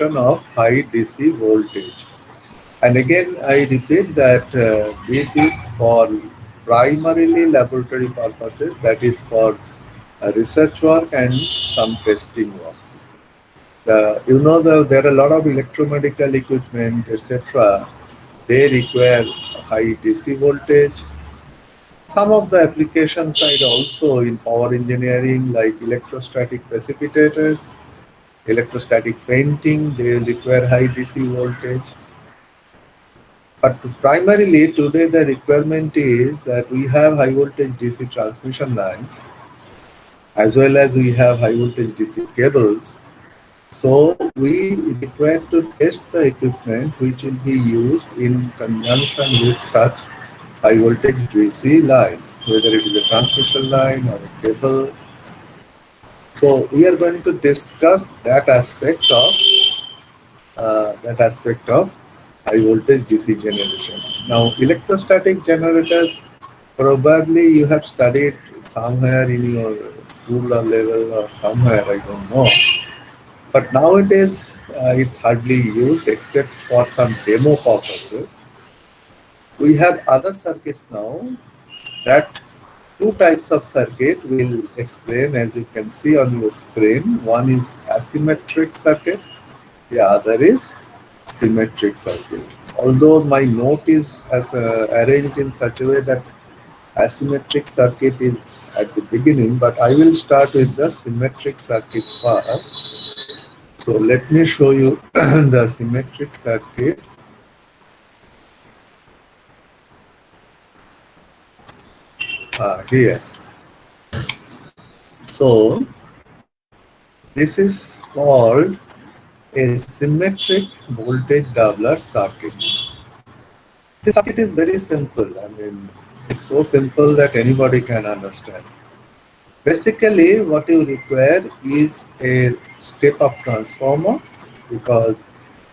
distribution of high DC voltage. And again, I repeat that this is for primarily laboratory purposes, that is for research work and some testing work. There are a lot of electromedical equipment, etc. They require high DC voltage. Some of the application side also in power engineering, like electrostatic precipitators, electrostatic painting, they require high DC voltage. But primarily today the requirement is that we have high voltage DC transmission lines as well as we have high voltage DC cables. So we require to test the equipment which will be used in conjunction with such high voltage DC lines, whether it is a transmission line or a cable. So we are going to discuss that aspect of high voltage DC generation. Now, electrostatic generators, probably you have studied somewhere in your school or level or somewhere, I don't know. But nowadays, it's hardly used except for some demo purposes. We have other circuits now. That two types of circuit will explain, as you can see on your screen. One is asymmetric circuit, the other is symmetric circuit. Although my note is arranged in such a way that asymmetric circuit is at the beginning, but I will start with the symmetric circuit first. So let me show you the symmetric circuit. Here. So this is called a symmetric voltage doubler circuit. The circuit is very simple. I mean, it's so simple that anybody can understand. Basically, what you require is a step-up transformer, because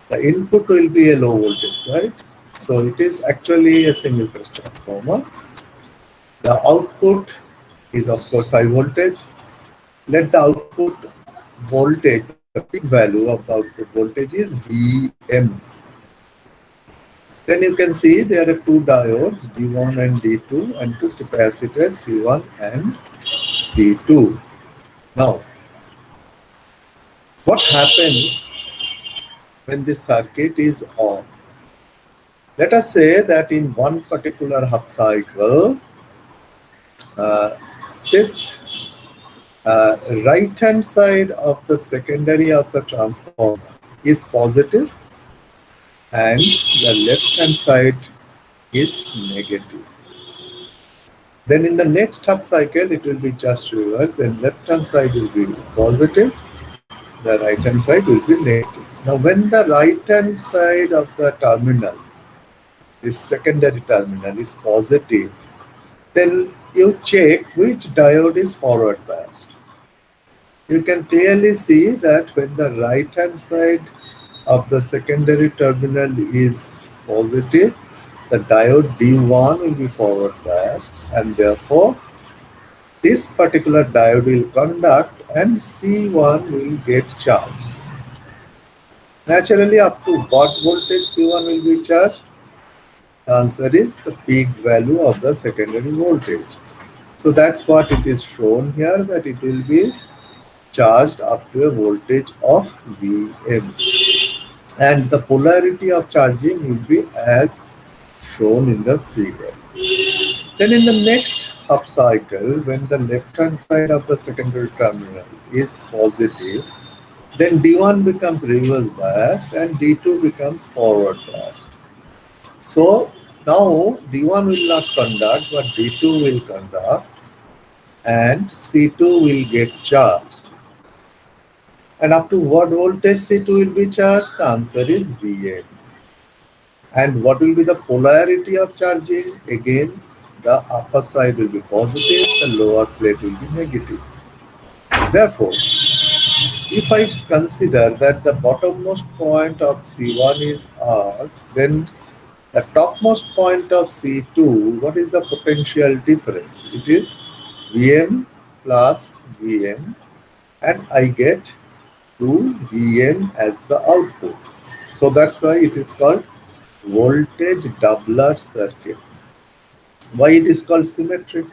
the input will be a low voltage side. So it is actually a single phase transformer. The output is of course high voltage. Let the output voltage, the peak value of the output voltage is Vm. Then you can see there are two diodes, D1 and D2, and two capacitors, C1 and C2. Now, what happens when this circuit is on? Let us say that in one particular half cycle, this right hand side of the secondary of the transformer is positive and the left hand side is negative. Then in the next half cycle it will be just reverse, then left hand side will be positive, the right hand side will be negative. Now when the right hand side of the terminal, this secondary terminal, is positive, then you check which diode is forward biased. You can clearly see that when the right hand side of the secondary terminal is positive, the diode D1 will be forward biased, and therefore this particular diode will conduct and C1 will get charged. Naturally, up to what voltage C1 will be charged? The answer is the peak value of the secondary voltage. So that's what it is shown here, that it will be charged up to a voltage of Vm. And the polarity of charging will be as shown in the figure. Then in the next half cycle, when the left hand side of the secondary terminal is positive, then D1 becomes reverse biased and D2 becomes forward biased. So now D1 will not conduct, but D2 will conduct and C2 will get charged. And up to what voltage C2 will be charged? The answer is Vm. And what will be the polarity of charging? Again, the upper side will be positive, the lower plate will be negative. Therefore, if I consider that the bottommost point of C1 is R, then the topmost point of C2, what is the potential difference? It is Vm plus Vm, and I get to Vn as the output. So that's why it is called voltage doubler circuit. Why it is called symmetric?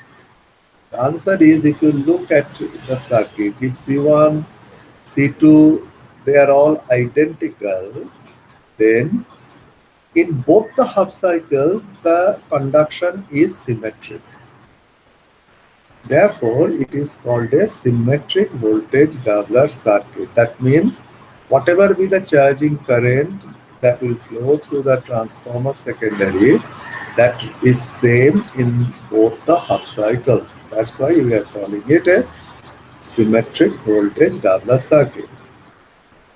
The answer is, if you look at the circuit, if C1, C2, they are all identical, then in both the half cycles, the conduction is symmetric. Therefore, it is called a symmetric voltage doubler circuit. That means whatever be the charging current that will flow through the transformer secondary, that is same in both the half cycles. That's why we are calling it a symmetric voltage doubler circuit.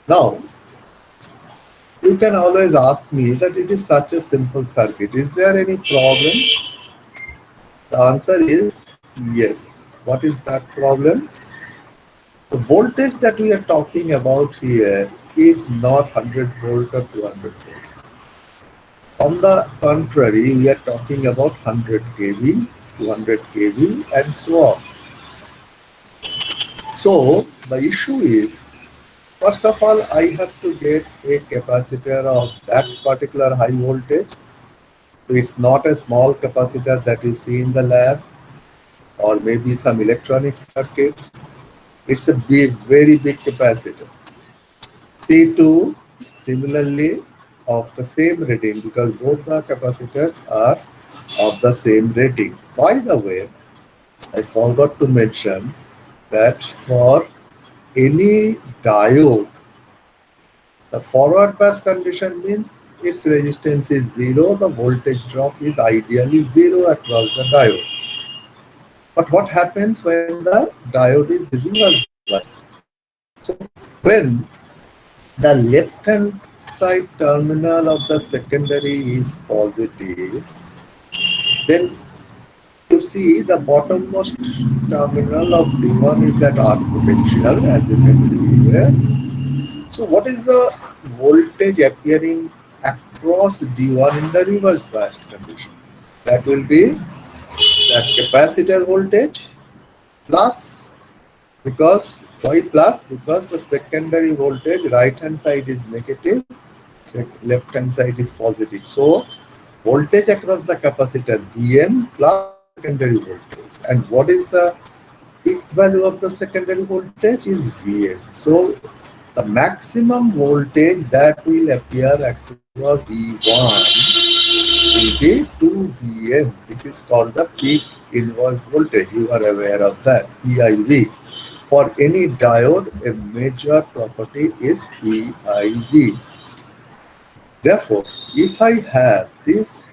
Now, you can always ask me that it is such a simple circuit. Is there any problem? The answer is yes. What is that problem? The voltage that we are talking about here is not 100 volt or 200 volt. On the contrary, we are talking about 100 kV, 200 kV, and so on. So the issue is, first of all, I have to get a capacitor of that particular high voltage. So it's not a small capacitor that you see in the lab, or maybe some electronic circuit. It's a very big capacitor. C2 similarly of the same rating, because both the capacitors are of the same rating. By the way, I forgot to mention that for any diode, the forward pass condition means its resistance is 0, the voltage drop is ideally 0 across the diode. But what happens when the diode is reverse biased? So when the left hand side terminal of the secondary is positive, then you see the bottommost terminal of D1 is at R potential, as you can see here. So what is the voltage appearing across D1 in the reverse biased condition? That will be that capacitor voltage plus, because why plus? Because the secondary voltage right hand side is negative, left hand side is positive. So voltage across the capacitor Vn plus secondary voltage. And what is the peak value of the secondary voltage is Vn. So the maximum voltage that will appear across V1 will be 2 Vm. This is called the peak inverse voltage. You are aware of that, PIV. For any diode, a major property is PIV. Therefore, if I have this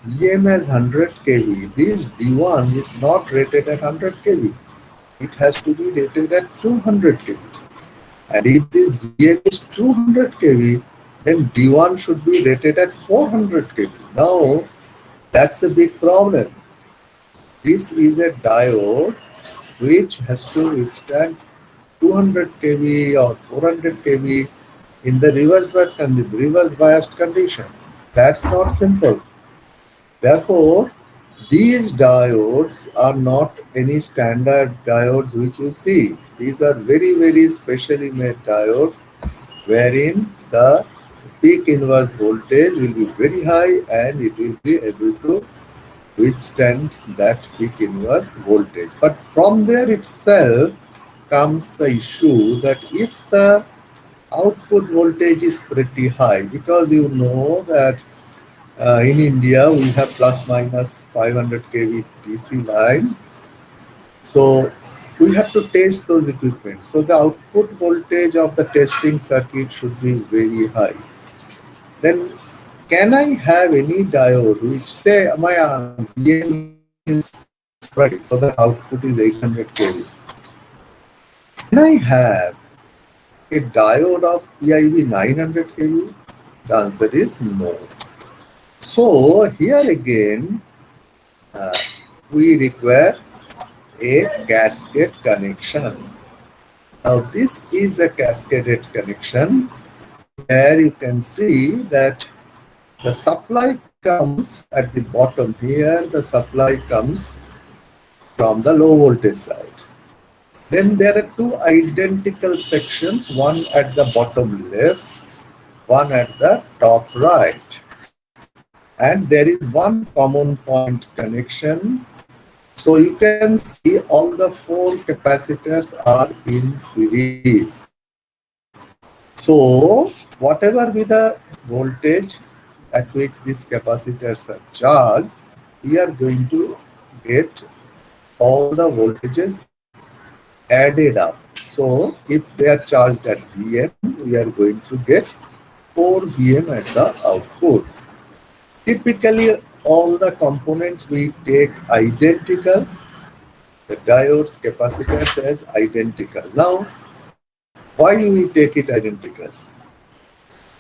Vm as 100 kV, this D1 is not rated at 100 kV. It has to be rated at 200 kV. And if this Vm is 200 kV, then D1 should be rated at 400 kV. Now, that's a big problem. This is a diode which has to withstand 200 kV or 400 kV in the reverse biased condition. That's not simple. Therefore, these diodes are not any standard diodes which you see. These are very specially made diodes wherein the peak inverse voltage will be very high and it will be able to withstand that peak inverse voltage. But from there itself comes the issue that if the output voltage is pretty high, because you know that in India we have plus minus 500 kV DC line, so we have to test those equipment. So the output voltage of the testing circuit should be very high. Then can I have any diode which say my Vm is right, so the output is 800 kV? Can I have a diode of PIV 900 kV? The answer is no. So here again, we require a cascade connection. Now this is a cascaded connection where you can see that the supply comes at the bottom here. The supply comes from the low voltage side. Then there are two identical sections, one at the bottom left, one at the top right. And there is one common point connection. So you can see all the four capacitors are in series. So whatever be the voltage at which these capacitors are charged, we are going to get all the voltages added up. So if they are charged at Vm, we are going to get 4 Vm at the output. Typically, all the components we take identical, the diodes, capacitors as identical. Now, why we take it identical?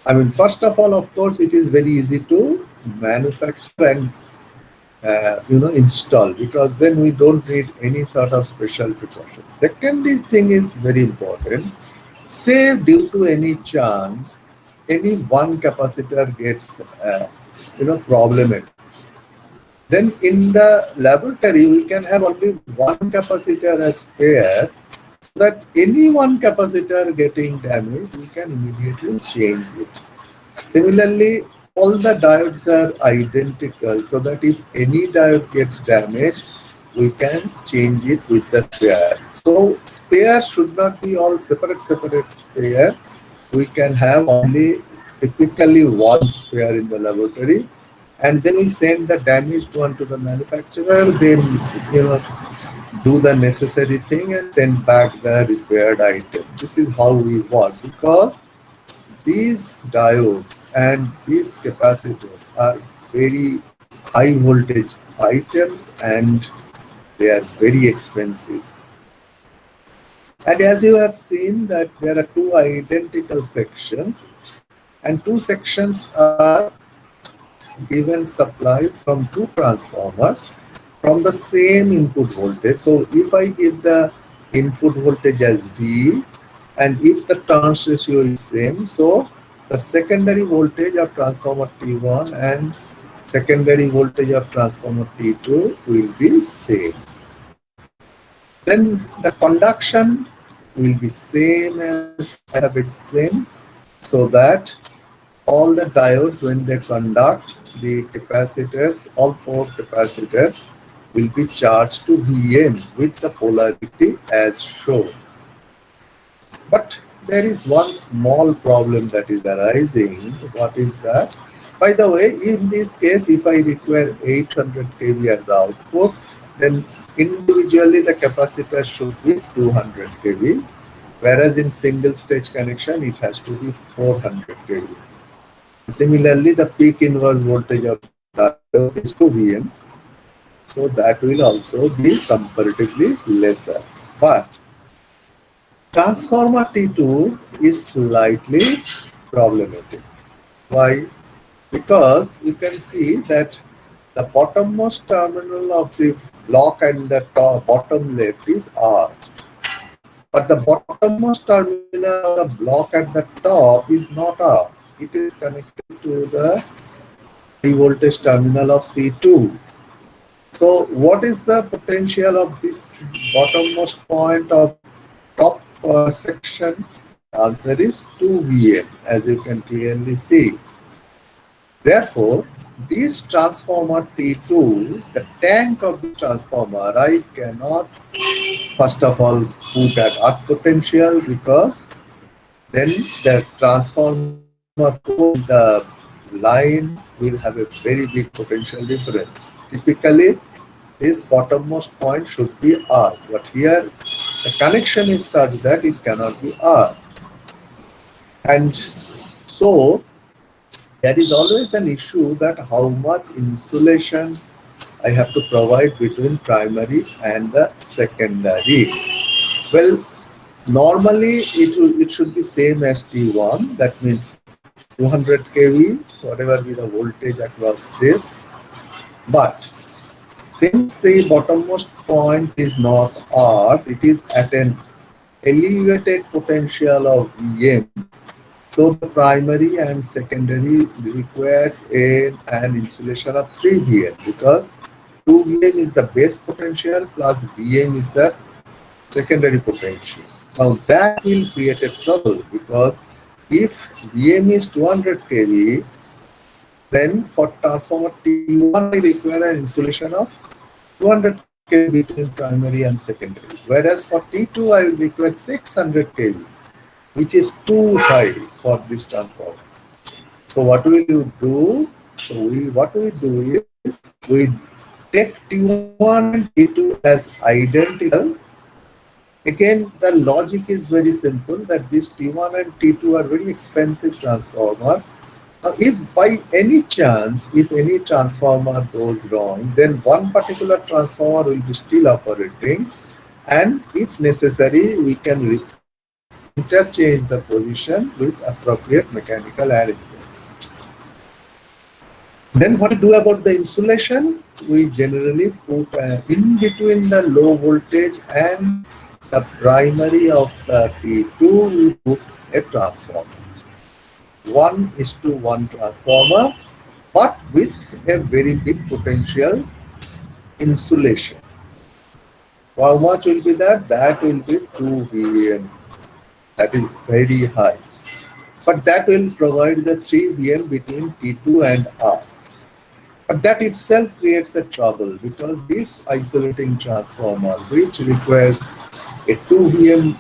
I mean, first of all, of course, it is very easy to manufacture and install, because then we don't need any sort of special precautions. Second thing is very important. Say due to any chance, any one capacitor gets problematic. Then in the laboratory, we can have only one capacitor as spare, so that any one capacitor getting damaged, we can immediately change it. Similarly, all the diodes are identical, so that if any diode gets damaged, we can change it with the spare. So spare should not be all separate spare. We can have only typically one spare in the laboratory, and then we send the damaged one to the manufacturer. Then do the necessary thing and send back the repaired item. This is how we work, because these diodes and these capacitors are very high voltage items and they are very expensive. And as you have seen that there are two identical sections, and two sections are given supply from two transformers from the same input voltage. So if I give the input voltage as V, and if the turns ratio is same, so the secondary voltage of transformer T1 and secondary voltage of transformer T2 will be same. Then the conduction will be same as I have explained, so that all the diodes, when they conduct, the capacitors, all four capacitors will be charged to Vm with the polarity as shown. But there is one small problem that is arising. What is that? By the way, in this case, if I require 800 kV at the output, then individually the capacitor should be 200 kV, whereas in single stage connection, it has to be 400 kV. Similarly, the peak inverse voltage of diode is 2 Vm, so that will also be comparatively lesser. But transformer T2 is slightly problematic. Why? Because you can see that the bottommost terminal of the block and the bottom left is R. But the bottommost terminal of the block at the top is not R. It is connected to the high voltage terminal of C2. So what is the potential of this bottommost point of top section? The answer is 2 Vm, as you can clearly see. Therefore, this transformer T2, the tank of the transformer, I cannot first of all put at arc potential, because then the transformer, the line will have a very big potential difference. Typically, this bottommost point should be R, but here the connection is such that it cannot be R. And so there is always an issue that how much insulation I have to provide between primary and the secondary. Well, normally it should be same as T1, that means 200 kV, whatever be the voltage across this. But since the bottommost point is not R, it is at an elevated potential of Vm. So the primary and secondary requires an insulation of 3 Vm, because 2 Vm is the base potential plus Vm is the secondary potential. Now that will create a trouble, because if VM is 200 kV, then for transformer T1 I require an insulation of 200 kV between primary and secondary. Whereas for T2 I will require 600 kV, which is too high for this transformer. So what will you do? So what we do is we take T1 and T2 as identical. Again, the logic is very simple, that these T1 and T2 are very expensive transformers. Now, if by any chance, if any transformer goes wrong, then one particular transformer will be still operating, and if necessary, we can interchange the position with appropriate mechanical arrangement. Then what to do about the insulation? We generally put in between the low voltage and the primary of the T2, we put a transformer. 1:1 transformer, but with a very big potential insulation. How much will be that? That will be 2 VM. That is very high. But that will provide the 3 VM between T2 and R. But that itself creates a trouble, because this isolating transformer, which requires a 2 VM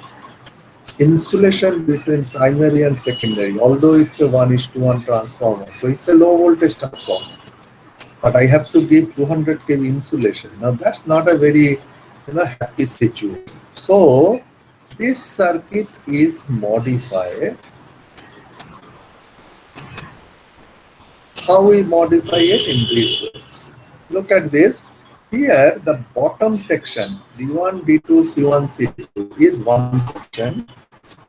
insulation between primary and secondary, although it's a 1:1 transformer, so it's a low voltage transformer, but I have to give 200 kV insulation. Now that's not a very happy situation. So this circuit is modified. How we modify it? In this way. Look at this. Here, the bottom section, D1, D2, C1, C2 is one section,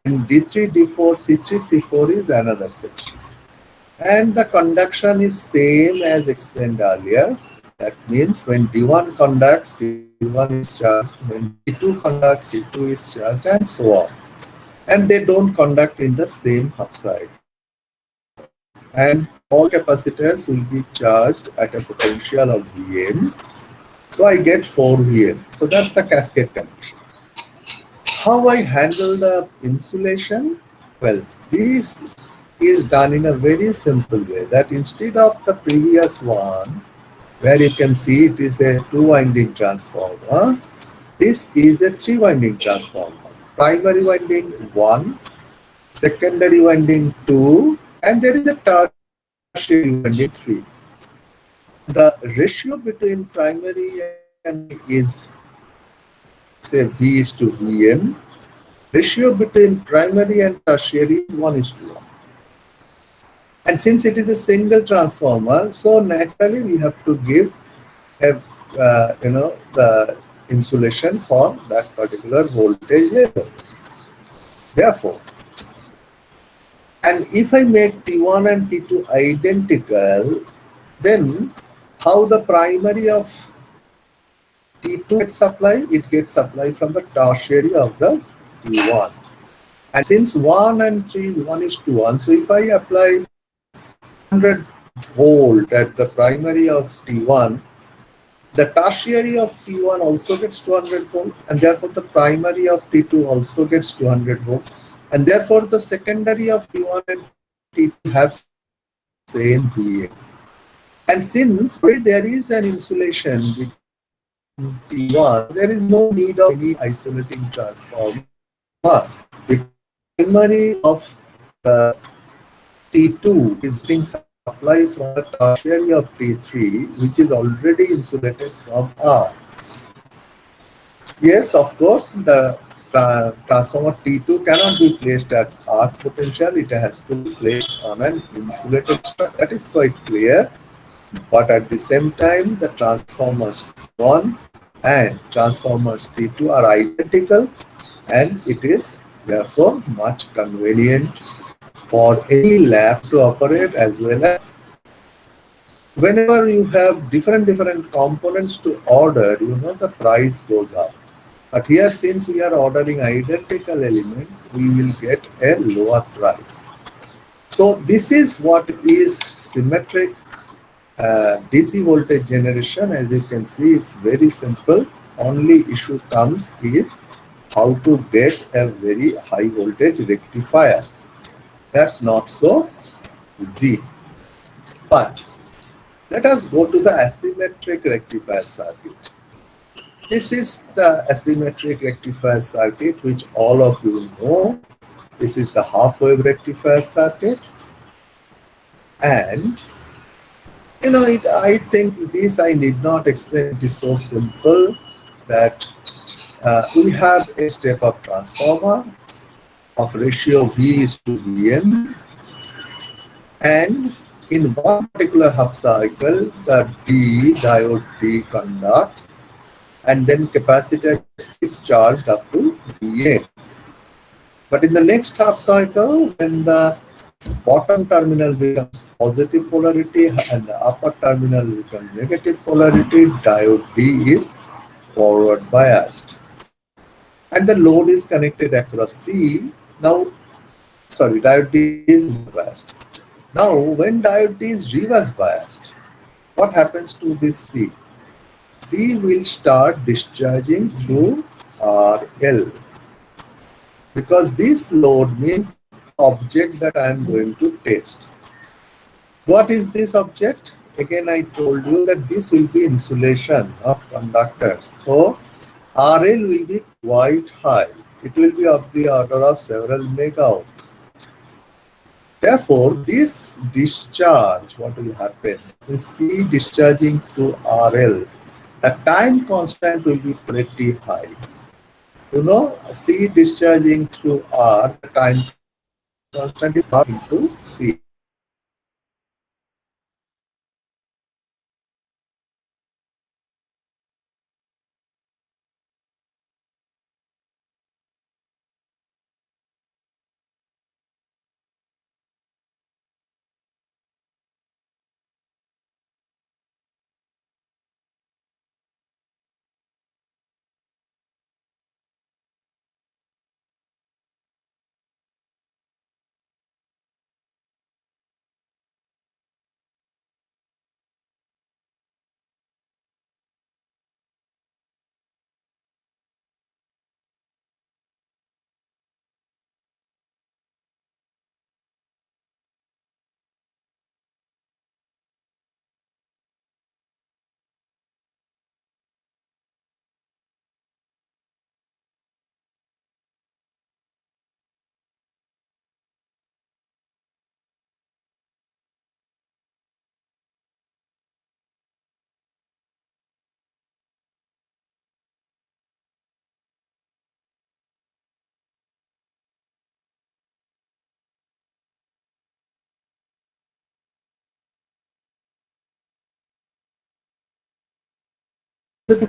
and D3, D4, C3, C4 is another section. And the conduction is same as explained earlier. That means when D1 conducts, C1 is charged. When D2 conducts, C2 is charged, and so on. And they don't conduct in the same upside. And all capacitors will be charged at a potential of Vm. So I get 4 Vm. So that's the cascade connection. How I handle the insulation? Well, this is done in a very simple way, that instead of the previous one, where you can see it is a 2-winding transformer, this is a 3-winding transformer. Primary winding 1, secondary winding 2, and there is a tertiary winding 3. The ratio between primary and is, say, V is to Vm. Ratio between primary and tertiary is 1:1. And since it is a single transformer, so naturally we have to give the insulation for that particular voltage level. Therefore, and if I make T1 and T2 identical, then how the primary of T2 gets supplied? It gets supplied from the tertiary of the T1. And since 1 and 3 is 1:1, so if I apply 100 volt at the primary of T1, the tertiary of T1 also gets 200 volt, and therefore the primary of T2 also gets 200 volt, and therefore the secondary of T1 and T2 have same VA. And since there is an insulation between T1, there is no need of any isolating transformer. The primary of T2 is being supplied from the tertiary of T3, which is already insulated from R. Yes, of course, the transformer T2 cannot be placed at R potential. It has to be placed on an insulated structure. That is quite clear. But at the same time, the transformers T1 and transformers T2 are identical, and it is therefore much convenient for any lab to operate, as well as whenever you have different components to order, the price goes up. But here, since we are ordering identical elements, we will get a lower price. So this is what is symmetric DC voltage generation. As you can see, it's very simple. Only issue comes is how to get a very high voltage rectifier. That's not so easy. But let us go to the asymmetric rectifier circuit. This is the asymmetric rectifier circuit which all of you know. This is the half wave rectifier circuit. And I think this I need not explain. It is so simple that we have a step-up transformer of ratio V is to Vn, and in one particular half cycle, the diode D conducts, and then capacitor is charged up to Vn. But in the next half cycle, when the bottom terminal becomes positive polarity and the upper terminal becomes negative polarity, diode D is forward biased. And the load is connected across C. Now, sorry, diode D is biased. Now, when diode D is reverse biased, what happens to this C? C will start discharging through RL, because this load means object that I am going to test. What is this object? Again, I told you that this will be insulation of conductors. So RL will be quite high. It will be of the order of several megaohms. Therefore, this discharge, what will happen? We see discharging through RL. The time constant will be pretty high. C discharging through R, the time constant is R into C.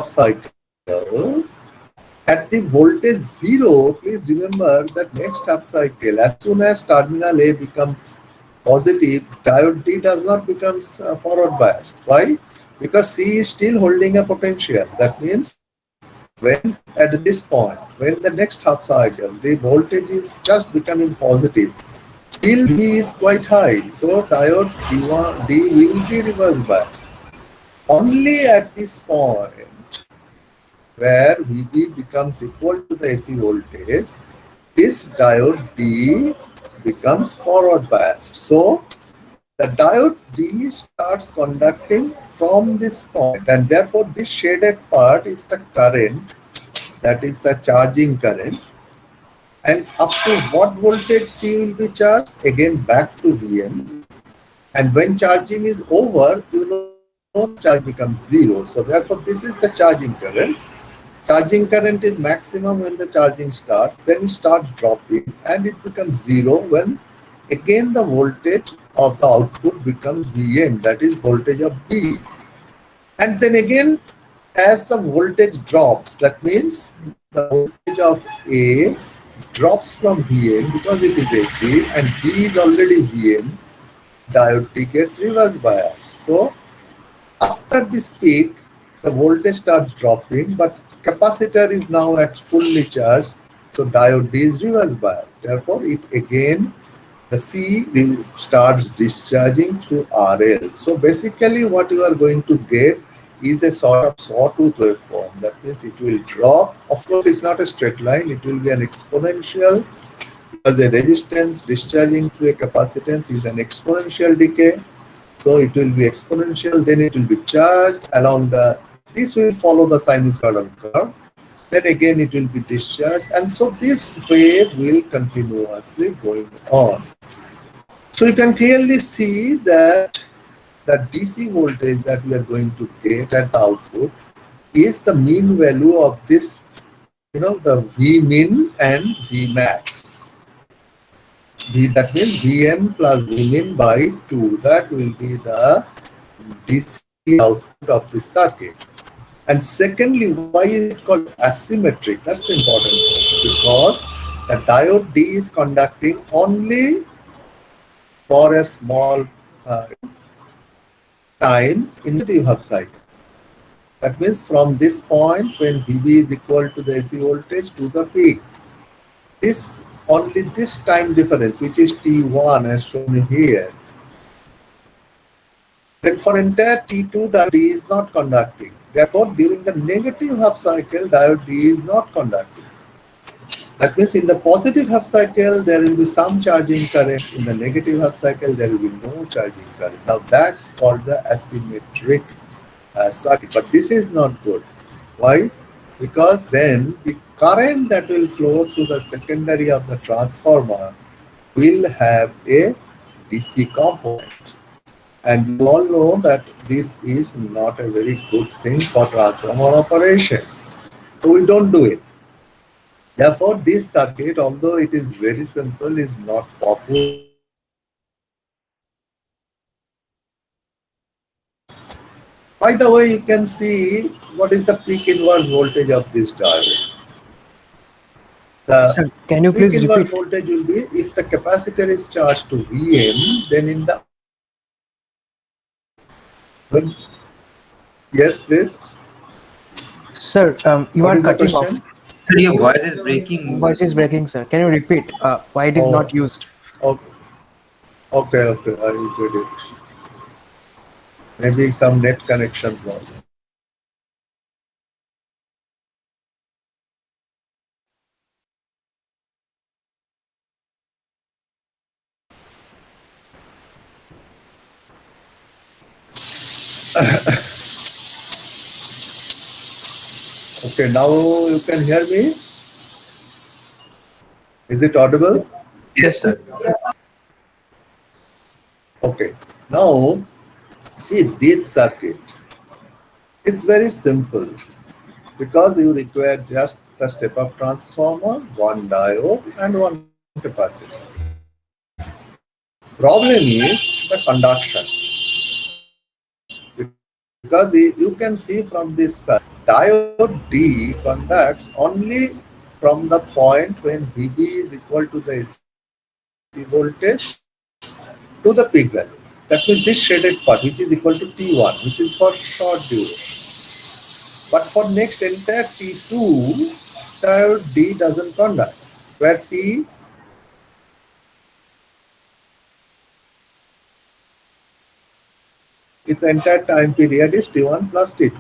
Cycle at the voltage 0, please remember that next half cycle, as soon as terminal A becomes positive, diode D does not become forward biased. Why? Because C is still holding a potential. That means when at this point, when the next half cycle, the voltage is just becoming positive, still V is quite high. So diode D will be reverse biased. Only at this point, where VB becomes equal to the AC voltage, this diode D becomes forward biased. So the diode D starts conducting from this point, and therefore this shaded part is the current, that is the charging current. And up to what voltage C will be charged? Again back to Vn. And when charging is over, charge becomes 0. So therefore this is the charging current. Charging current is maximum when the charging starts, then it starts dropping and it becomes 0 when again the voltage of the output becomes Vn, that is voltage of D. And then again, as the voltage drops, that means the voltage of A drops from Vn because it is AC and D is already Vn, diode D gets reverse biased. So after this peak, the voltage starts dropping, but capacitor is now at fully charged, so diode D is reverse biased. Therefore, it again, the C starts discharging through RL. So basically what you are going to get is a sort of sawtooth waveform. That means it will drop. Of course, it's not a straight line. It will be an exponential, because the resistance discharging through a capacitance is an exponential decay. So it will be exponential, then it will be charged along the, this will follow the sinusoidal curve. Then again it will be discharged, and so this wave will continuously going on. So you can clearly see that the DC voltage that we are going to get at the output is the mean value of this, the V min and V max. That means Vm plus Vmin by 2. That will be the DC output of this circuit. And secondly, why is it called asymmetric? That's the important point, because the diode D is conducting only for a small time in the half cycle. That means from this point when Vb is equal to the AC voltage to the peak, only this time difference, which is T1 as shown here. Then for entire T2, diode D is not conducting. Therefore, during the negative half cycle, diode D is not conducting. That means in the positive half cycle, there will be some charging current. In the negative half cycle, there will be no charging current. Now that's called the asymmetric circuit. But this is not good. Why? Because then the current that will flow through the secondary of the transformer will have a DC component. And you all know that this is not a very good thing for transformer operation. So we don't do it. Therefore, this circuit, although it is very simple, is not popular. By the way, you can see what is the peak inverse voltage of this diode. Sir, can you please peak inverse repeat? Voltage will be, if the capacitor is charged to Vm, then in the yes, please. Sir, you are cutting off. Sir, your voice is breaking. Voice is breaking, sir. Can you repeat why it is not used? Okay, I will get it. Maybe some net connection problem. Okay, now you can hear me? Is it audible? Yes, sir. Okay, now see this circuit. It's very simple because you require just the step-up transformer, one diode and one capacitor. Problem is the conduction. Because you can see from this diode D conducts only from the point when Vb is equal to the AC voltage to the peak value. That means this shaded part, which is equal to T1, which is for short duration. But for next entire T2, diode D doesn't conduct, where T is the entire time period is T1 plus T2.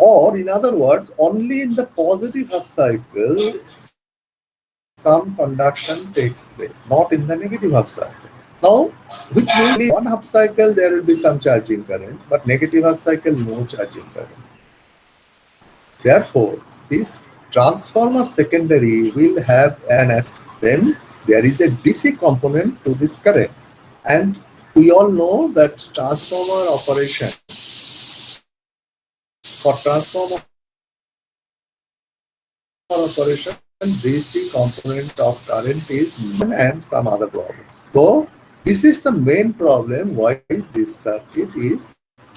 Or in other words, only in the positive half cycle, some conduction takes place, not in the negative half cycle. Now, which means one half cycle there will be some charging current, but negative half cycle no charging current. Therefore, this transformer secondary will have then there is a DC component to this current, and we all know that transformer operation, for transformer operation, DC component of current is and some other problems. So this is the main problem why this circuit is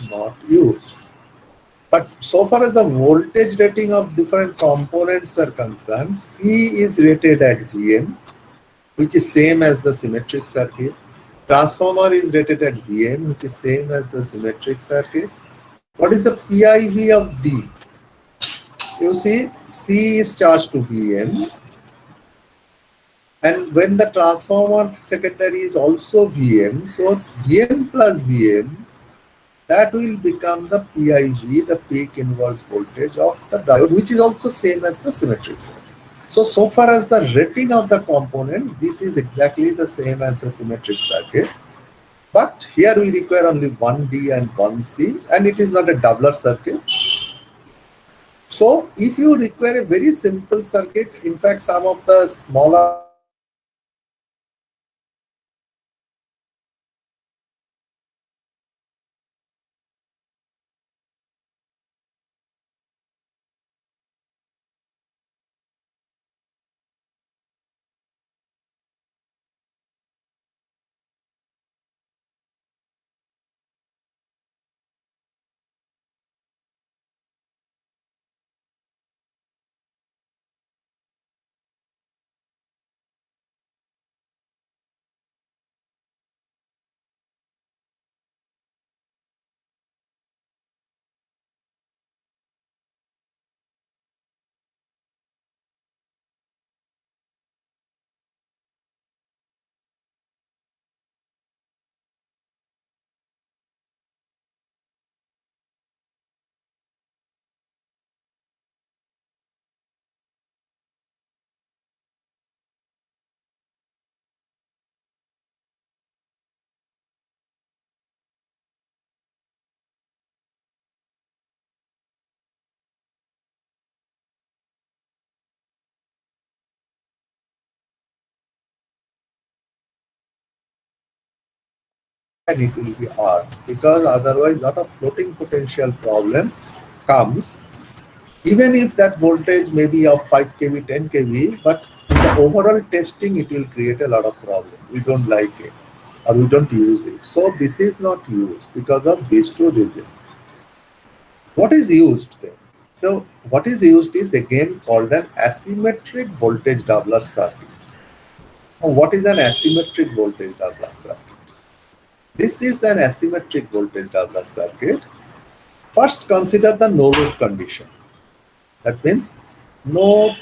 not used. But so far as the voltage rating of different components are concerned, C is rated at Vm, which is same as the symmetric circuit. Transformer is rated at Vm, which is same as the symmetric circuit. What is the PIV of D? You see, C is charged to Vm. And when the transformer secondary is also Vm, so Vm plus Vm, that will become the PIV, the peak inverse voltage of the diode, which is also same as the symmetric circuit. So far as the rating of the components, this is exactly the same as the symmetric circuit. But here we require only 1D and 1C, and it is not a doubler circuit. So if you require a very simple circuit, in fact, some of the smaller and it will be R, because otherwise lot of floating potential problem comes. Even if that voltage may be of 5 kV, 10 kV, but in the overall testing it will create a lot of problem. We don't like it or we don't use it. So this is not used because of these two reasons. What is used then? So what is used is again called an asymmetric voltage doubler circuit. Now, what is an asymmetric voltage doubler circuit? This is an asymmetric voltage doubler circuit. First, consider the no load condition. That means no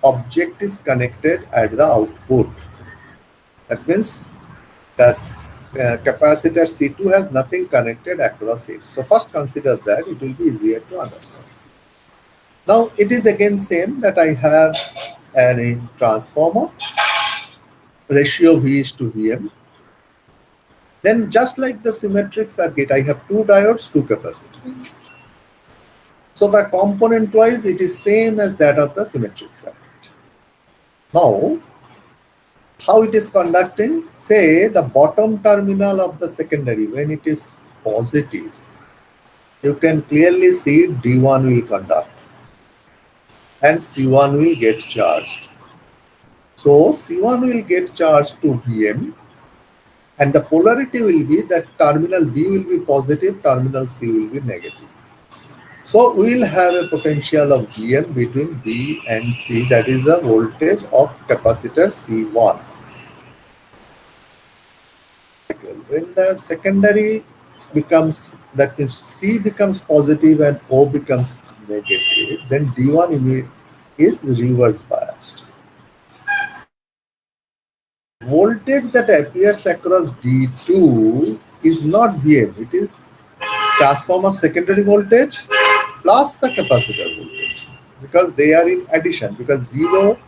object is connected at the output. That means the capacitor C2 has nothing connected across it. So first consider that, it will be easier to understand. Now it is again same that I have a transformer, ratio V is to Vm. Then just like the symmetric circuit, I have two diodes, two capacitors. So the component wise, it is same as that of the symmetric circuit. Now, how it is conducting? Say the bottom terminal of the secondary, when it is positive, you can clearly see D1 will conduct and C1 will get charged. So C1 will get charged to Vm, and the polarity will be that terminal B will be positive, terminal C will be negative. So we will have a potential of Vm between B and C, that is the voltage of capacitor C1. When the secondary becomes, that means C becomes positive and O becomes negative, then D1 is reverse biased. Voltage that appears across D2 is not Vm, it is transformer secondary voltage plus the capacitor voltage, because they are in addition, because terminal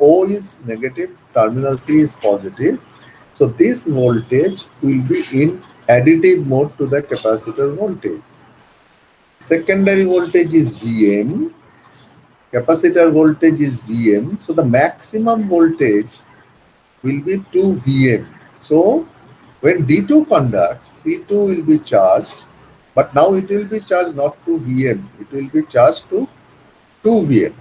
O is negative, terminal C is positive. So this voltage will be in additive mode to the capacitor voltage. Secondary voltage is Vm, capacitor voltage is Vm, so the maximum voltage will be 2 Vm. So when D2 conducts, C2 will be charged, but now it will be charged not to Vm, it will be charged to 2 Vm.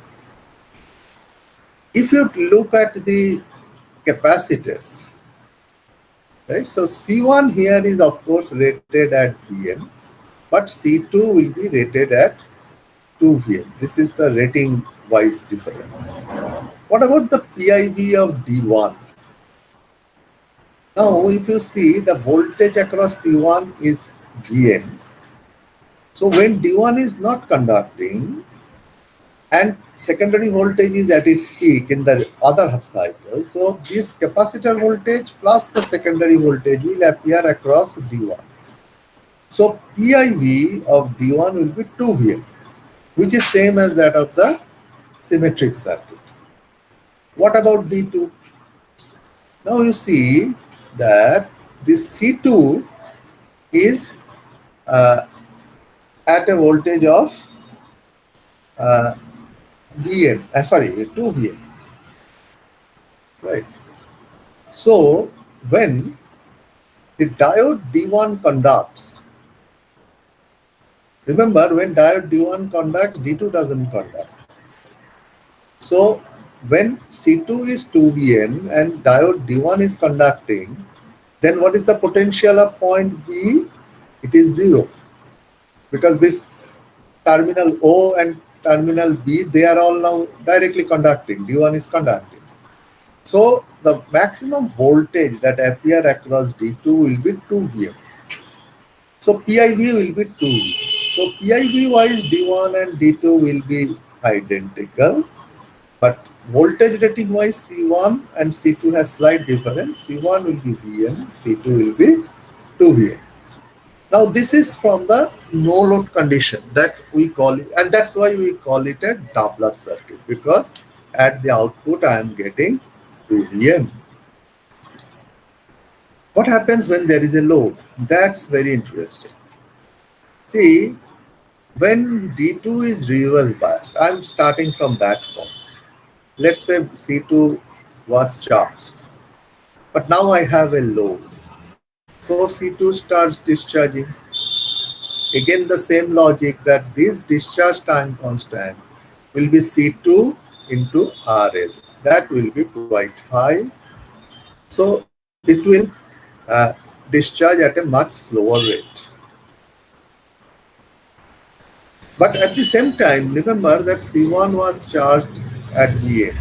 If you look at the capacitors, right, so C1 here is of course rated at Vm, but C2 will be rated at 2 Vm. This is the rating wise difference. What about the PIV of D1? Now, if you see, the voltage across C1 is Vm. So when D1 is not conducting, and secondary voltage is at its peak in the other half cycle. So this capacitor voltage plus the secondary voltage will appear across D1. So PIV of D1 will be 2Vm, which is same as that of the symmetric circuit. What about D2? Now you see that this C2 is at a voltage of Vm, 2Vm, right? So when the diode D1 conducts, remember when diode D1 conducts, D2 doesn't conduct. So when C2 is 2Vm and diode D1 is conducting, then what is the potential of point B? It is 0, because this terminal O and terminal B, they are all now directly conducting. D1 is conducting. So the maximum voltage that appear across D2 will be 2Vm. So PIV will be 2V. So PIV wise D1 and D2 will be identical, but voltage rating wise C1 and C2 has slight difference. C1 will be Vm, C2 will be 2Vm. Now this is from the no load condition that we call it, and that's why we call it a Doppler circuit, because at the output I am getting 2Vm. What happens when there is a load? That's very interesting. See, when D2 is reverse biased, I'm starting from that point. Let's say C2 was charged, but now I have a load. So C2 starts discharging. Again, the same logic that this discharge time constant will be C2 into RL. That will be quite high. So it will discharge at a much slower rate. But at the same time, remember that C1 was charged at Vn.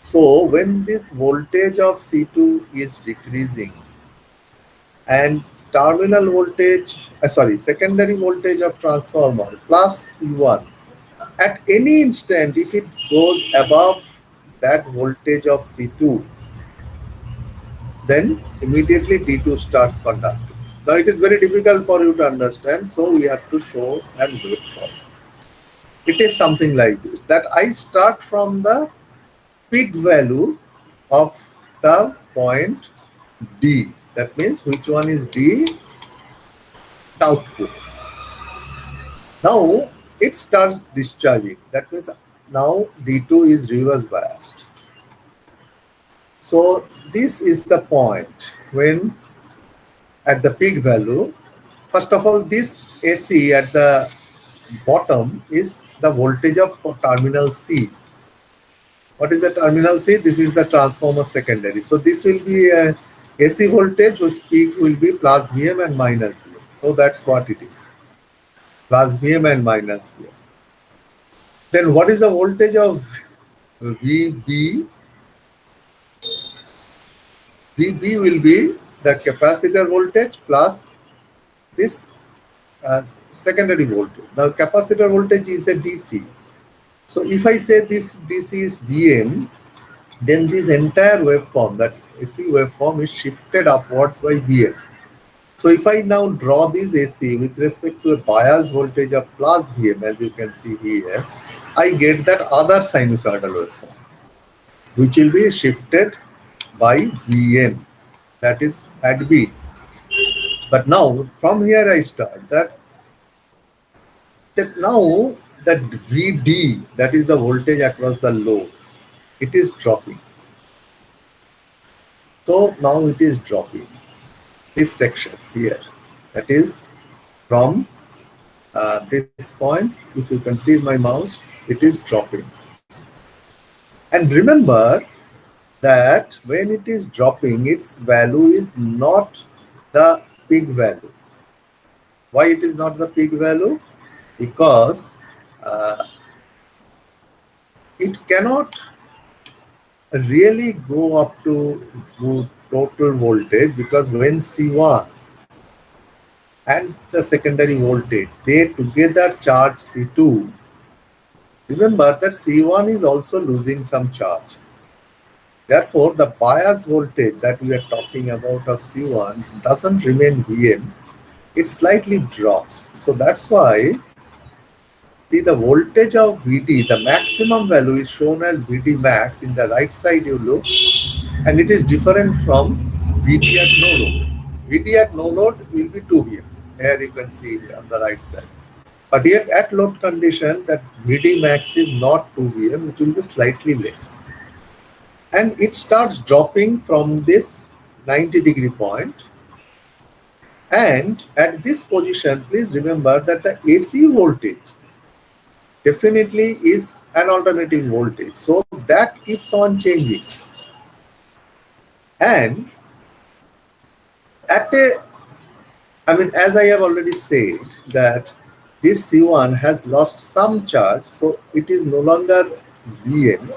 So when this voltage of C2 is decreasing and terminal voltage, secondary voltage of transformer plus C1, at any instant, if it goes above that voltage of C2, then immediately D2 starts conducting. Now it is very difficult for you to understand, so we have to show and waveform. It is something like this, that I start from the peak value of the point D. That means which one is D? Output. Now it starts discharging. That means now D2 is reverse biased. So this is the point when at the peak value, first of all, this AC at the bottom is the voltage of terminal C. What is the terminal C? This is the transformer secondary. So this will be a AC voltage whose peak will be plus Vm and minus Vm. So that's what it is. Plus Vm and minus Vm. Then what is the voltage of VB? VB will be the capacitor voltage plus this secondary voltage. Now capacitor voltage is a DC. So if I say this DC is Vm, then this entire waveform, that AC waveform, is shifted upwards by Vm. So if I now draw this AC with respect to a bias voltage of plus Vm, as you can see here, I get that other sinusoidal waveform, which will be shifted by Vm, that is at B. But now from here I start that now that Vd, that is the voltage across the load, it is dropping. So now it is dropping. This section here, that is from this point, if you can see my mouse, it is dropping. And remember that when it is dropping, its value is not the peak value. Why it is not the peak value? Because it cannot really go up to total voltage, because when C1 and the secondary voltage, they together charge C2, Remember that C1 is also losing some charge. Therefore, the bias voltage that we are talking about of C1 doesn't remain Vm, it slightly drops. So that's why the voltage of Vd, the maximum value is shown as Vd max. In the right side you look, and it is different from Vd at no load. Vd at no load will be 2 Vm. Here you can see on the right side. But yet at load condition, that Vd max is not 2 Vm, it will be slightly less. And it starts dropping from this 90-degree point. And at this position, please remember that the AC voltage definitely is an alternating voltage. So that keeps on changing. And as I have already said, that this C1 has lost some charge, so it is no longer Vm.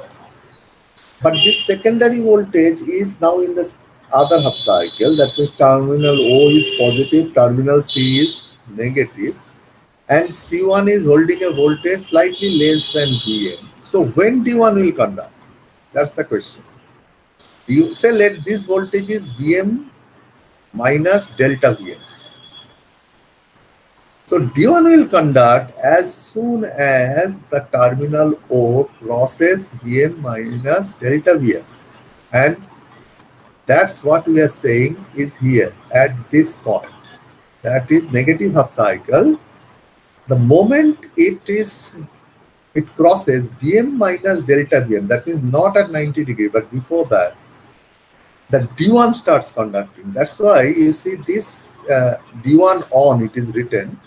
But this secondary voltage is now in the other half cycle. That means terminal O is positive, terminal C is negative, and C1 is holding a voltage slightly less than Vm. So when D1 will conduct? That's the question. You say let this voltage is Vm minus delta Vm. So D1 will conduct as soon as the terminal O crosses Vm minus delta Vm. And that's what we are saying is here at this point. That is negative half cycle. The moment it crosses Vm minus delta Vm, that means not at 90 degree, but before that, the D1 starts conducting. That's why you see this D1 on, it is written.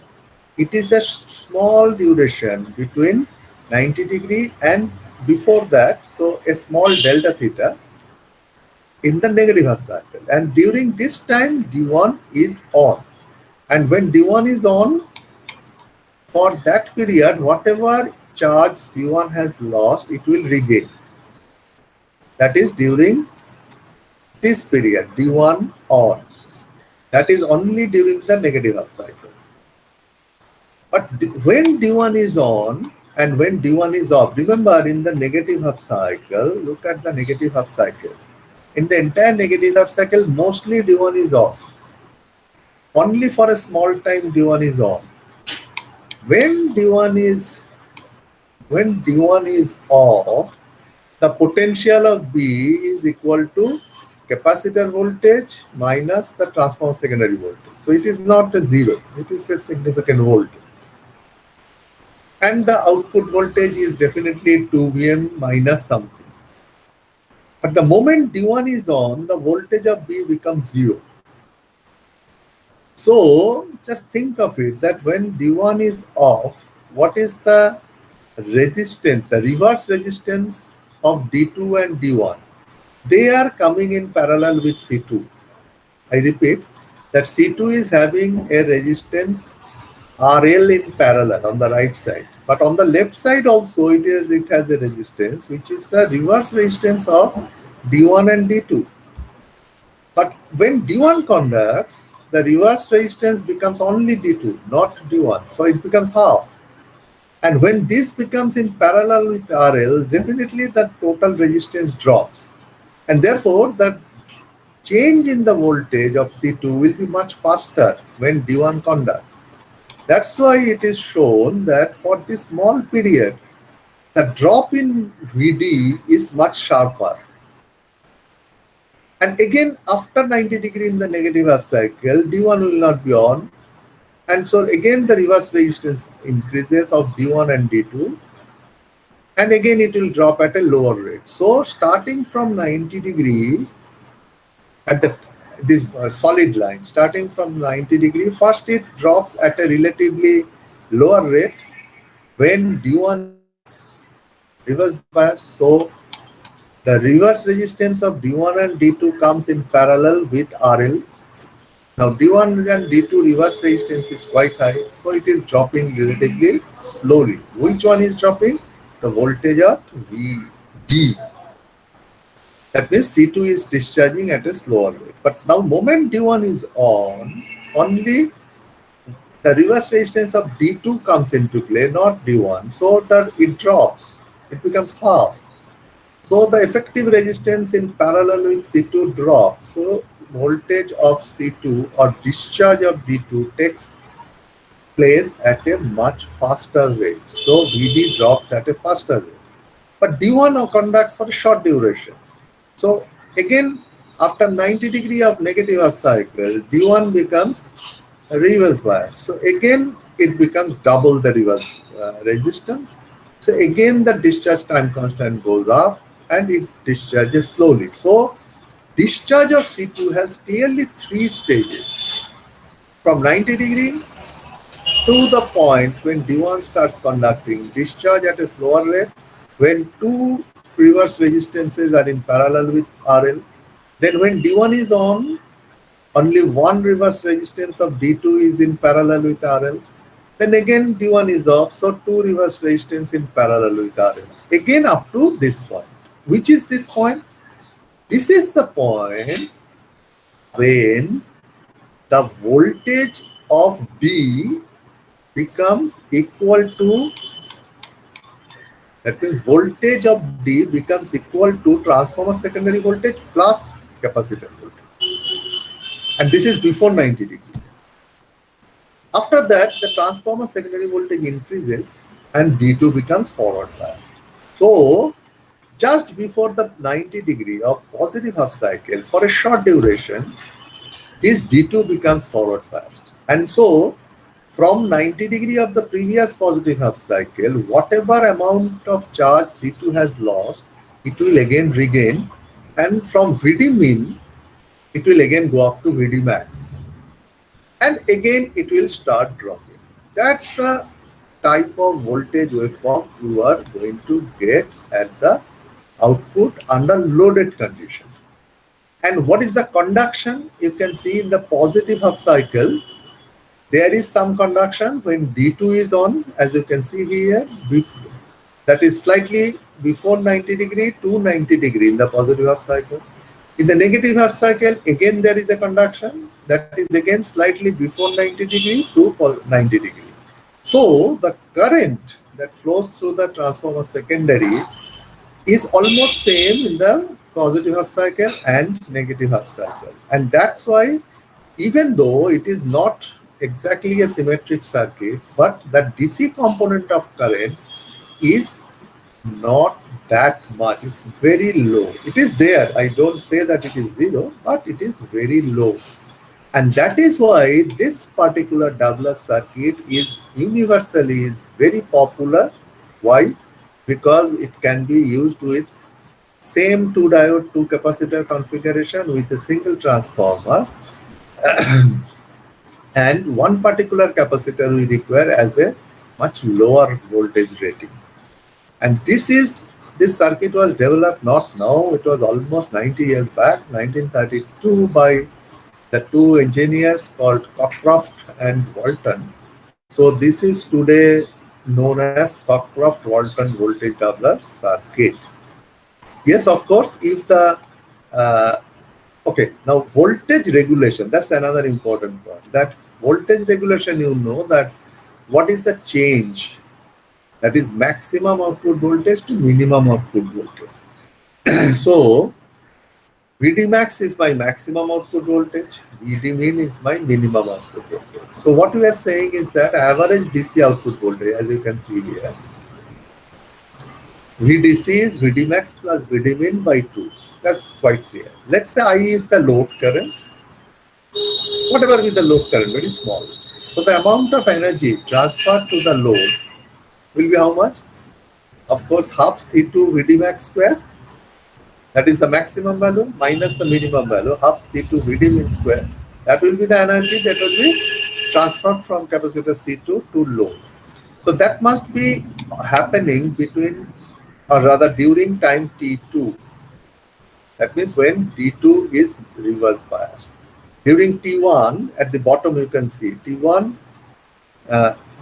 It is a small duration between 90 degree and before that, so a small delta theta in the negative half cycle. And during this time, D1 is on. And when D1 is on, for that period, whatever charge C1 has lost, it will regain. That is during this period, D1 on. That is only during the negative half cycle. But when D1 is on and when D1 is off, remember in the negative half cycle, look at the negative half cycle. In the entire negative half cycle, mostly D1 is off. Only for a small time D1 is on. When D1 is off, the potential of B is equal to capacitor voltage minus the transformer secondary voltage. So it is not a zero, it is a significant voltage. And the output voltage is definitely 2 Vm minus something. But the moment D1 is on, the voltage of B becomes 0. So just think of it that when D1 is off, what is the resistance, the reverse resistance of D2 and D1? They are coming in parallel with C2. I repeat that C2 is having a resistance RL in parallel on the right side. But on the left side also it has a resistance which is the reverse resistance of D1 and D2. But when D1 conducts, the reverse resistance becomes only D2, not D1. So it becomes half. And when this becomes in parallel with RL, definitely the total resistance drops. And therefore, the change in the voltage of C2 will be much faster when D1 conducts. That's why it is shown that for this small period, the drop in Vd is much sharper. And again, after 90 degree in the negative half cycle, D1 will not be on. And so again, the reverse resistance increases of D1 and D2. And again, it will drop at a lower rate. So starting from 90 degree at this solid line, starting from 90 degree, first it drops at a relatively lower rate when D1 is reverse bias. So the reverse resistance of D1 and D2 comes in parallel with RL. Now D1 and D2 reverse resistance is quite high, so it is dropping relatively slowly. Which one is dropping? The voltage of Vd. That means C2 is discharging at a slower rate. But now moment D1 is on, only the reverse resistance of D2 comes into play, not D1. So that it drops. It becomes half. So the effective resistance in parallel with C2 drops. So voltage of C2 or discharge of D2 takes place at a much faster rate. So VD drops at a faster rate. But D1 now conducts for a short duration. So again, after 90 degree of negative half cycle, D1 becomes a reverse bias. So again, it becomes double the reverse resistance. So again, the discharge time constant goes up and it discharges slowly. So discharge of C2 has clearly 3 stages. From 90 degree to the point when D1 starts conducting discharge at a slower rate, when 2 reverse resistances are in parallel with RL. Then when D1 is on, only 1 reverse resistance of D2 is in parallel with RL. Then again D1 is off, so 2 reverse resistance in parallel with RL. Again up to this point. Which is this point? This is the point when the voltage of D becomes equal to, that means voltage of D becomes equal to transformer secondary voltage plus capacitor voltage. And this is before 90 degree. After that, the transformer secondary voltage increases and D2 becomes forward biased. So, just before the 90 degree of positive half cycle, for a short duration, this D2 becomes forward biased. And so, from 90 degree of the previous positive half cycle, whatever amount of charge C2 has lost, it will again regain, and from VD min, it will again go up to VD max. And again, it will start dropping. That's the type of voltage waveform you are going to get at the output under loaded condition. And what is the conduction? You can see in the positive half cycle, there is some conduction when D2 is on, as you can see here, that is slightly before 90 degree to 90 degree in the positive half cycle. In the negative half cycle, again there is a conduction that is again slightly before 90 degree to 90 degree. So the current that flows through the transformer secondary is almost same in the positive half cycle and negative half cycle. And that's why, even though it is not exactly a symmetric circuit, but the DC component of current is not that much. It's very low. It is there. I don't say that it is zero, but it is very low. And that is why this particular Douglas circuit is universally very popular. Why? Because it can be used with same 2 diode 2 capacitor configuration with a single transformer. And one particular capacitor we require as a much lower voltage rating. And this circuit was developed not now, it was almost 90 years back, 1932, by the 2 engineers called Cockcroft and Walton. So this is today known as Cockcroft-Walton voltage doubler circuit. Yes, of course, if the okay, now voltage regulation, that's another important point. That voltage regulation, you know that what is the change? That is maximum output voltage to minimum output voltage. So VD max is my maximum output voltage, VD min is my minimum output voltage. So what we are saying is that average DC output voltage, as you can see here, VDC is VD max plus VD min by 2. That's quite clear. Let's say I is the load current. Whatever is the load current, very small. So the amount of energy transferred to the load will be how much? Of course, half C2 VD max square. That is the maximum value minus the minimum value, half C2 VD min square. That will be the energy that will be transferred from capacitor C2 to load. So that must be happening between, or rather during time T2. That means when D2 is reverse biased. During T1, at the bottom you can see T1,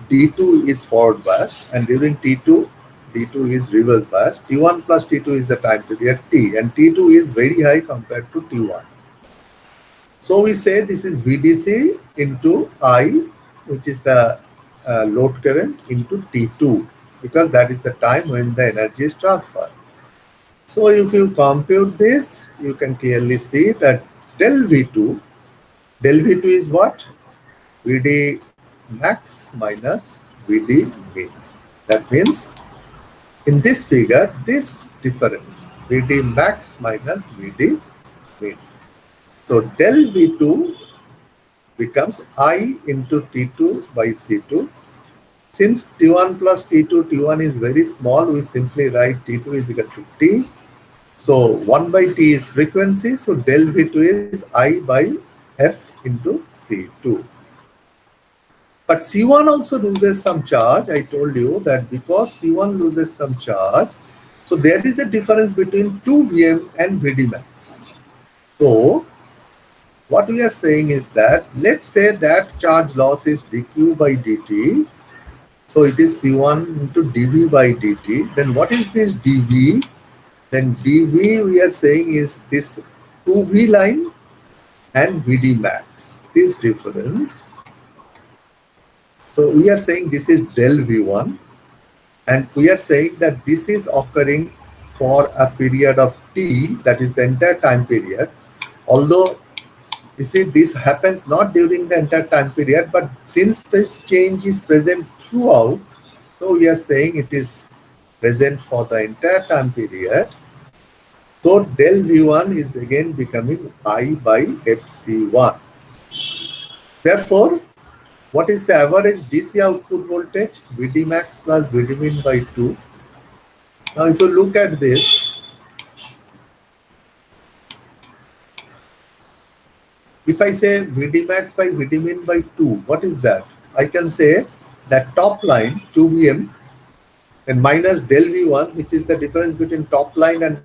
D2 is forward biased, and during T2, D2 is reverse biased. T1 plus T2 is the time period T, and T2 is very high compared to T1. So we say this is VDC into I which is the load current, into T2, because that is the time when the energy is transferred. So if you compute this, you can clearly see that del V2 is what? Vd max minus Vd min. That means in this figure, this difference, Vd max minus Vd min. So del V2 becomes I into T2 by C2. Since T1 plus T2, T1 is very small, we simply write T2 is equal to T. So 1 by T is frequency, so del V2 is I by F into C2. But C1 also loses some charge. I told you that because C1 loses some charge, so there is a difference between 2 Vm and Vd max. So what we are saying is that, let's say that charge loss is dq by dt. So it is C1 into dV by dt. Then what is this dV? Then dV we are saying is this 2V line and Vd max. This difference. So we are saying this is del V1, and we are saying that this is occurring for a period of T, that is the entire time period. Although you see, this happens not during the entire time period, but since this change is present throughout, so we are saying it is present for the entire time period. So del V1 is again becoming I by FC1. Therefore, what is the average DC output voltage? Vd max plus Vd min by 2. Now, if you look at this, if I say Vd max by Vd min by 2, what is that? I can say that top line 2 Vm and minus del V1, which is the difference between top line and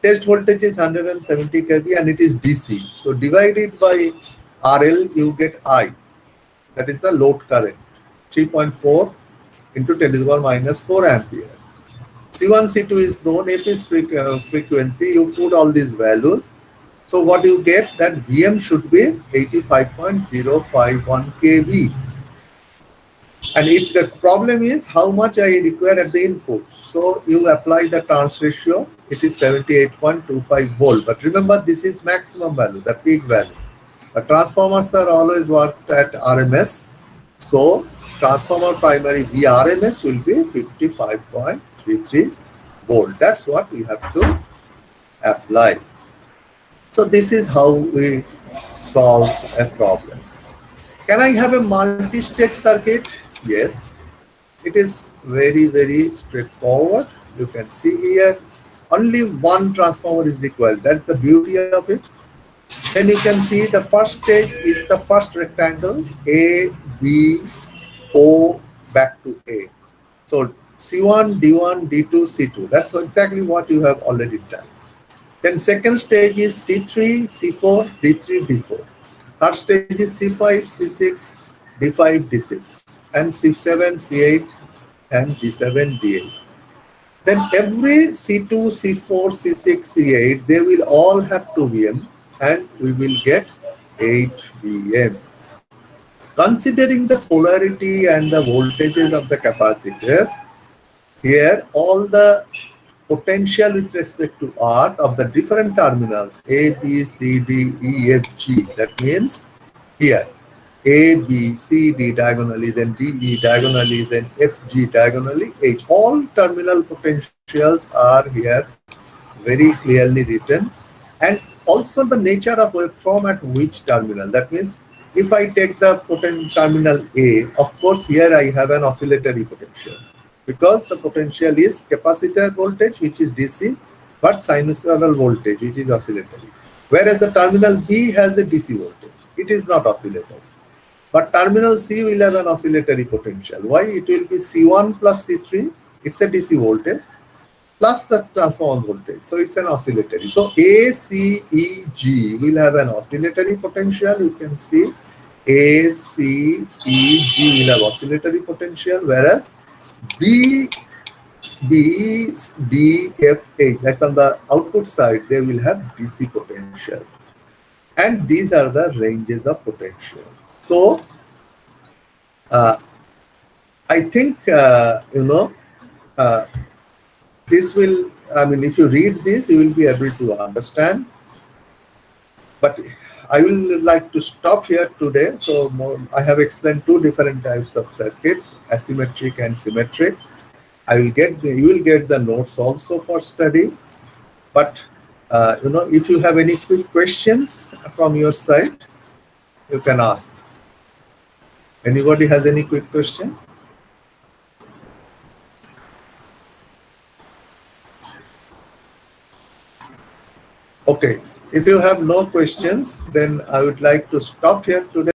Test voltage is 170 kV and it is DC. So divided by RL, you get I. That is the load current. 3.4 into 10 to the power minus 4 ampere. C1, C2 is known. F is frequency. You put all these values. So what you get, that VM should be 85.051 kV. And if the problem is how much I require at the input. So you apply the turns ratio, it is 78.25 volt. But remember, this is maximum value, the peak value. The transformers are always worked at RMS. So transformer primary VRMS will be 55.33 volt. That's what we have to apply. So this is how we solve a problem. Can I have a multi-stage circuit? Yes. It is very, very straightforward. You can see here, only one transformer is required. That's the beauty of it. Then you can see the first stage is the first rectangle, A, B, O, back to A. So C1, D1, D2, C2. That's exactly what you have already done. Then second stage is C3, C4, D3, D4. Third stage is C5, C6, D5, D6. And C7, C8, and D7, D8. Then every C2, C4, C6, C8, they will all have 2 VM and we will get 8 VM. Considering the polarity and the voltages of the capacitors, here all the potential with respect to earth of the different terminals A, B, C, D, E, F, G. That means here A, B, C, D diagonally, then D, E diagonally, then F, G diagonally, H. All terminal potentials are here very clearly written. And also the nature of waveform at which terminal. That means if I take the terminal A, of course here I have an oscillatory potential, because the potential is capacitor voltage, which is DC, but sinusoidal voltage, which is oscillatory. Whereas the terminal B has a DC voltage. It is not oscillatory. But terminal C will have an oscillatory potential. Why? It will be C1 plus C3. It's a DC voltage plus the transformer voltage. So it's an oscillatory. So A, C, E, G will have an oscillatory potential. You can see A, C, E, G will have oscillatory potential, whereas B, D, F, H, that's on the output side, they will have DC potential. And these are the ranges of potential. So, I think, this will, I mean, if you read this, you will be able to understand. But I will like to stop here today. So I have explained 2 different types of circuits, asymmetric and symmetric. You will get the notes also for study. But, if you have any quick questions from your side, you can ask. Anybody has any quick question? Okay, if you have no questions, then I would like to stop here today.